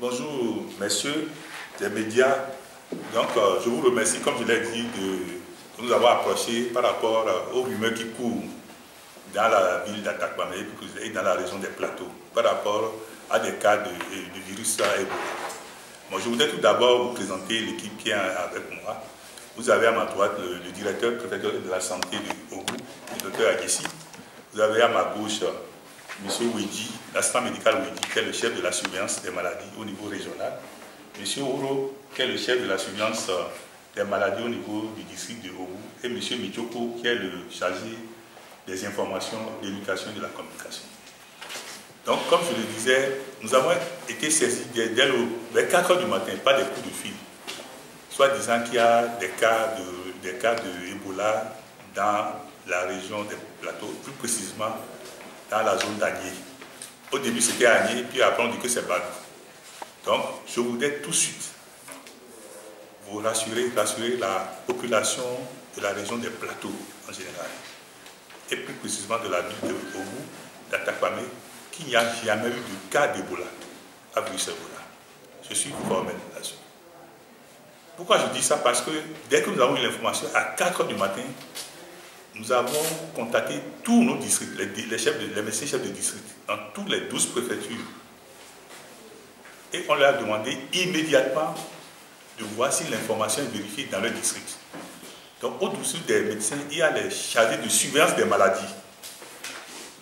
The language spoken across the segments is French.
Bonjour, messieurs des médias. Donc, je vous remercie, comme je l'ai dit, de nous avoir approchés par rapport aux rumeurs qui courent dans la ville d'Atakpamé et dans la région des plateaux, par rapport à des cas de virus Ebola. Bon, je voudrais tout d'abord vous présenter l'équipe qui est avec moi. Vous avez à ma droite le directeur préfectoral de la santé de Ogou, le docteur Agessi. Vous avez à ma gauche M. Wedji, l'assistant médical Wedji, qui est le chef de la surveillance des maladies au niveau régional. M. Ouro, qui est le chef de la surveillance des maladies au niveau du district de Ogou. Et M. Michoko, qui est le chargé des informations, de l'éducation et de la communication. Donc, comme je le disais, nous avons été saisis dès 4 h du matin par des coups de fil, soit disant qu'il y a des cas de Ebola dans la région des plateaux, plus précisément dans la zone d'Agné. Au début, c'était Agné, puis après, on dit que c'est Badou. Donc, je voudrais tout de suite vous rassurer la population de la région des plateaux en général, et plus précisément de la ville de Ogou, d'Atakpamé, qu'il n'y a jamais eu de cas d'Ebola à Bruxelles. Je suis formel là-dessus. Pourquoi je dis ça? Parce que dès que nous avons eu l'information, à 4 h du matin, nous avons contacté tous nos districts, les médecins chefs de district, dans toutes les 12 préfectures. Et on leur a demandé immédiatement de voir si l'information est vérifiée dans leur district. Donc, au-dessus des médecins, il y a les chargés de surveillance des maladies.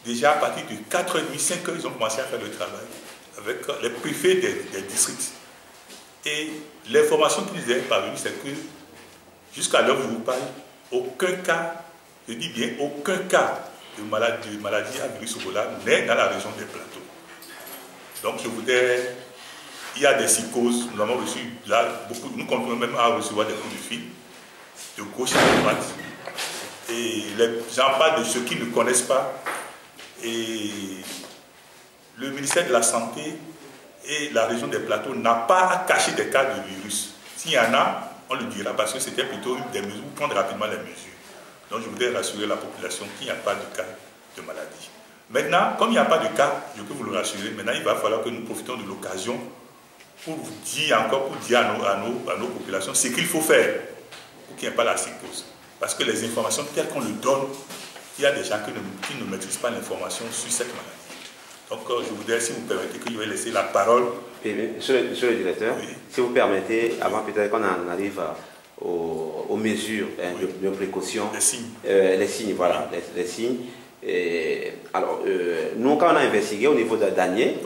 Déjà, à partir de 4 h 30, 5 h, ils ont commencé à faire le travail avec les préfets des districts. Et l'information qui nous est parvenue, c'est que jusqu'à l'heure où je vous parle, aucun cas, je dis bien aucun cas de maladie à virus Ebola n'est dans la région des plateaux. Donc, je voudrais... Il y a des psychoses, nous avons reçu là beaucoup, nous continuons même à recevoir des coups de fil, de gauche à de droite. Et j'en parle de ceux qui ne connaissent pas. Et le ministère de la Santé et la région des plateaux n'a pas à cacher des cas de virus. S'il y en a, on le dira parce que c'était plutôt des mesures, prendre rapidement les mesures. Donc je voudrais rassurer la population qu'il n'y a pas de cas de maladie. Maintenant, comme il n'y a pas de cas, je peux vous le rassurer, maintenant il va falloir que nous profitions de l'occasion pour vous dire encore, pour dire à nos populations ce qu'il faut faire pour qu'il n'y ait pas la psychose. Parce que les informations telles qu'on le donne, il y a des gens qui ne maîtrisent pas l'information sur cette maladie. Donc, je voudrais, si vous permettez, que je vais laisser la parole. Monsieur le directeur, oui. Si vous permettez, avant peut-être qu'on en arrive aux mesures de précaution, les signes, voilà, les signes. Alors, nous, quand on a investigué au niveau d'Agné,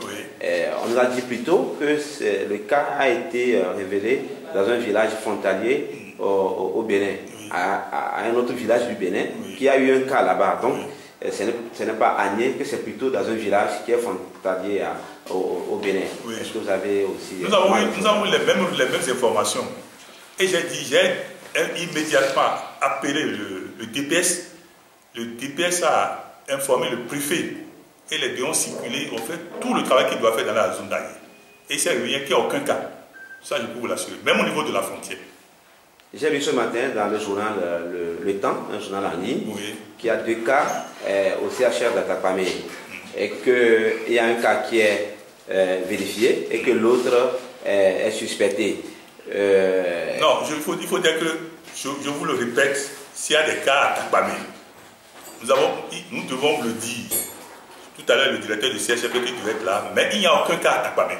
on nous a dit plutôt que le cas a été révélé dans un village frontalier au Bénin, à un autre village du Bénin, qui a eu un cas là-bas. Donc, ce n'est pas Agné, que c'est plutôt dans un village qui est frontalier au Bénin. Est-ce que vous avez aussi... Nous avons eu les mêmes informations. Et j'ai immédiatement appelé le DPS. Le DPS a informé le préfet et les deux ont circulé, ont fait tout le travail qu'ils doivent faire dans la zone d'Agné. Et c'est rien qu'il n'y a aucun cas. Ça, je peux vous l'assurer, même au niveau de la frontière. J'ai lu ce matin dans le journal Le Temps, un journal en ligne, qu'il y a 2 cas au CHR d'Atakpamé et qu'il y a un cas qui est vérifié et que l'autre est suspecté. Non, il faut dire que, je vous le répète, s'il y a des cas à Atakpamé, nous devons le dire. Tout à l'heure, le directeur du CHR devait être là, mais il n'y a aucun cas à Atakpamé.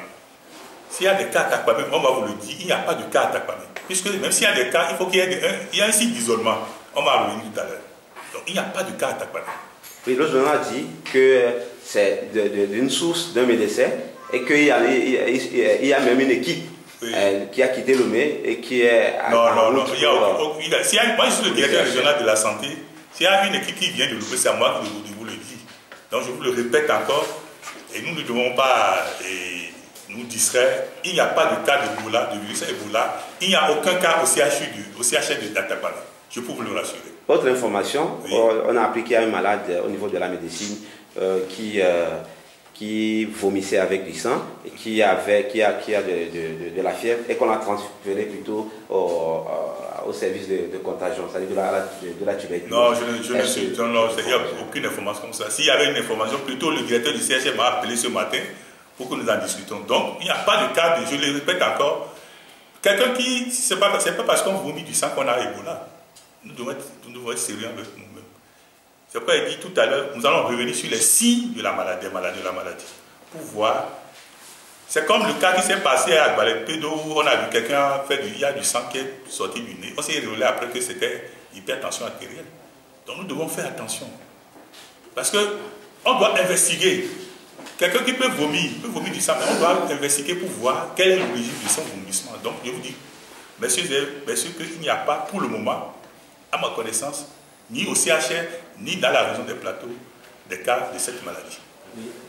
S'il y a des cas à Atakpamé, on va vous le dire, il n'y a pas de cas à Atakpamé. Puisque même s'il y a des cas, il faut qu'il y ait un site d'isolement. On va revenir tout à l'heure. Donc il n'y a pas de cas à Atakpamé. Oui, le journal a dit que c'est d'une source d'un médecin et qu'il y a même une équipe qui a quitté Lomé et qui est... Non. Moi, je suis le directeur régional de la santé. S'il y a une équipe qui vient de Lomé, c'est à moi de vous le dire. Donc je vous le répète encore. Et nous ne devons pas... nous distraire, il n'y a pas de cas d'Ebola, de virus Ebola, il n'y a aucun cas au CHR de Atakpamé. Je peux vous le rassurer. Autre information, on a appris qu'il y a un malade au niveau de la médecine qui vomissait avec du sang, et qui a de la fièvre et qu'on a transféré plutôt au service de contagion, c'est-à-dire de la tuberculose. Non, il n'y a aucune information comme ça. S'il y avait une information, plutôt le directeur du CHR m'a appelé ce matin pour que nous en discutons. Donc, il n'y a pas de cas, je le répète encore, quelqu'un qui, c'est pas parce qu'on vomit du sang qu'on a Ebola. Nous devons être sérieux avec nous-mêmes. C'est pourquoi il dit tout à l'heure, nous allons revenir sur les signes de la maladie, pour voir. C'est comme le cas qui s'est passé à Gbalepédo, où on a vu quelqu'un faire il y a du sang qui est sorti du nez. On s'est révélé après que c'était hypertension artérielle. Donc nous devons faire attention. Parce qu'on doit investiguer. Quelqu'un qui peut vomir du sang, mais on doit investiguer pour voir quelle est l'origine de son vomissement. Donc je vous dis, messieurs, qu'il n'y a pas pour le moment, à ma connaissance, ni au CHR, ni dans la région des plateaux, des cas de cette maladie.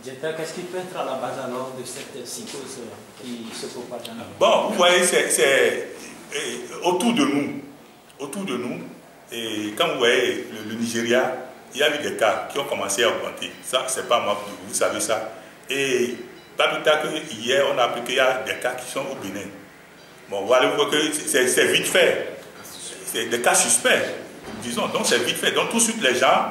Qu'est-ce qui peut être à la base alors de cette psychose qui se propage dans la... Bon, vous voyez, c'est autour de nous, et quand vous voyez le Nigeria, il y a eu des cas qui ont commencé à augmenter. Ça, c'est pas moi, vous savez ça. Et pas plus tard que hier, on a appris qu'il y a des cas qui sont au Bénin. Bon, vous allez voir que c'est vite fait. C'est des cas suspects, disons. Donc c'est vite fait. Donc tout de suite, les gens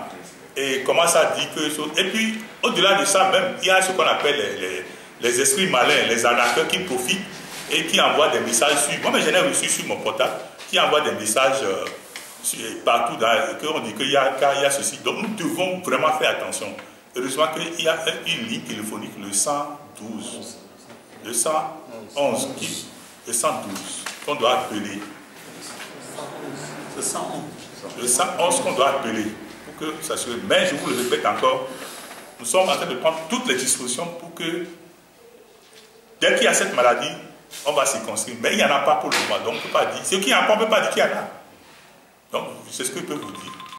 commencent à dire que... Et puis, au-delà de ça, même, il y a ce qu'on appelle les esprits malins, les arnaqueurs qui profitent et qui envoient des messages sur... Moi, j'en ai reçu sur mon portable, qui envoient des messages... partout, on dit qu'il y a ceci. Donc nous devons vraiment faire attention. Heureusement qu'il y a une ligne téléphonique, le 112, le 111, le 112, qu'on doit appeler. Le 111 qu'on doit appeler pour que ça se... Mais je vous le répète encore, nous sommes en train de prendre toutes les dispositions pour que, dès qu'il y a cette maladie, on va s'y construire. Mais il n'y en a pas pour le moment. Donc on ne peut pas dire. Ceux qui n'en ont pas, on ne peut pas dire qu'il y en a. Donc, c'est ce que je peux vous dire.